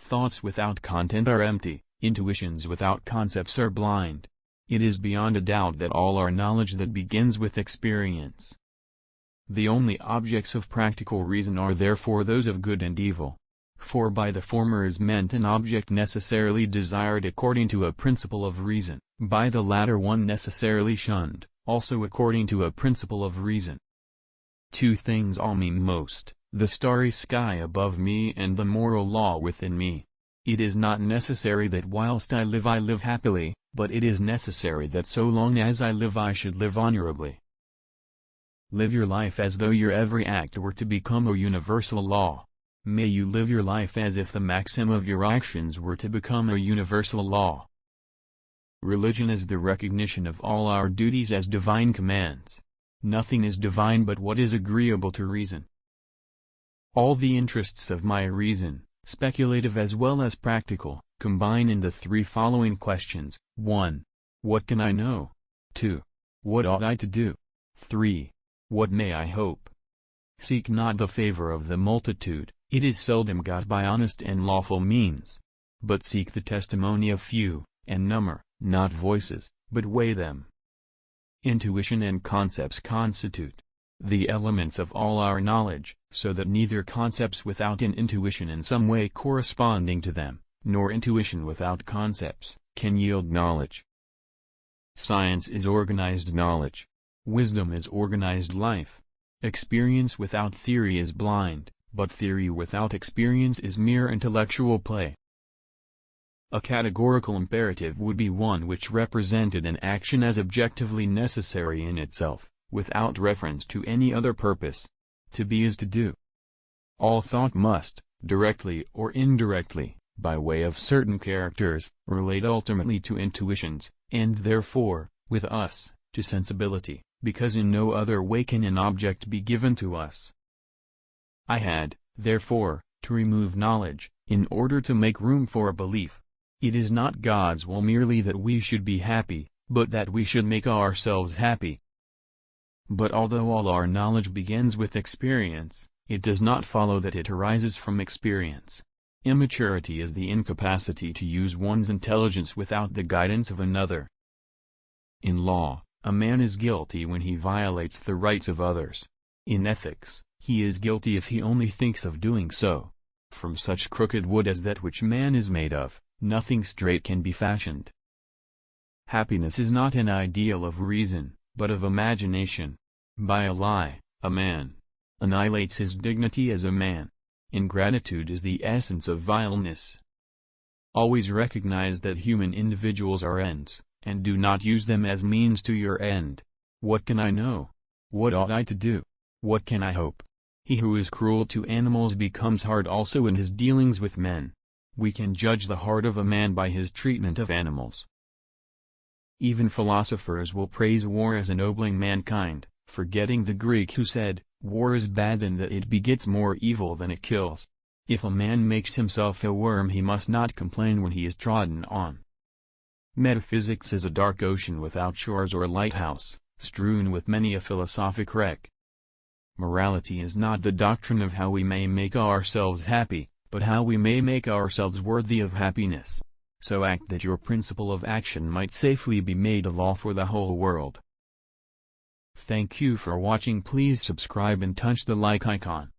Thoughts without content are empty, intuitions without concepts are blind. It is beyond a doubt that all our knowledge that begins with experience. The only objects of practical reason are therefore those of good and evil. For by the former is meant an object necessarily desired according to a principle of reason, by the latter one necessarily shunned, also according to a principle of reason. Two things all mean most, the starry sky above me and the moral law within me. It is not necessary that whilst I live happily, but it is necessary that so long as I live I should live honorably. Live your life as though your every act were to become a universal law. May you live your life as if the maxim of your actions were to become a universal law. Religion is the recognition of all our duties as divine commands. Nothing is divine but what is agreeable to reason. All the interests of my reason, speculative as well as practical, combine in the three following questions. 1. What can I know? 2. What ought I to do? 3. What may I hope? Seek not the favor of the multitude, it is seldom got by honest and lawful means. But seek the testimony of few, and number, not voices, but weigh them. Intuition and concepts constitute the elements of all our knowledge, so that neither concepts without an intuition in some way corresponding to them, nor intuition without concepts, can yield knowledge. Science is organized knowledge. Wisdom is organized life. Experience without theory is blind, but theory without experience is mere intellectual play. A categorical imperative would be one which represented an action as objectively necessary in itself, without reference to any other purpose. To be is to do. All thought must, directly or indirectly, by way of certain characters, relate ultimately to intuitions, and therefore, with us, to sensibility, because in no other way can an object be given to us. I had, therefore, to remove knowledge, in order to make room for a belief. It is not God's will merely that we should be happy, but that we should make ourselves happy. But although all our knowledge begins with experience, it does not follow that it arises from experience. Immaturity is the incapacity to use one's intelligence without the guidance of another. In law, a man is guilty when he violates the rights of others. In ethics, he is guilty if he only thinks of doing so. From such crooked wood as that which man is made of, nothing straight can be fashioned. Happiness is not an ideal of reason, but of imagination. By a lie, a man annihilates his dignity as a man. Ingratitude is the essence of vileness. Always recognize that human individuals are ends, and do not use them as means to your end. What can I know? What ought I to do? What can I hope? He who is cruel to animals becomes hard also in his dealings with men. We can judge the heart of a man by his treatment of animals. Even philosophers will praise war as ennobling mankind, forgetting the Greek who said, "War is bad in that it begets more evil than it kills." If a man makes himself a worm he must not complain when he is trodden on. Metaphysics is a dark ocean without shores or lighthouse, strewn with many a philosophic wreck. Morality is not the doctrine of how we may make ourselves happy, but how we may make ourselves worthy of happiness. So act that your principle of action might safely be made a law for the whole world. Thank you for watching. Please subscribe and touch the like icon.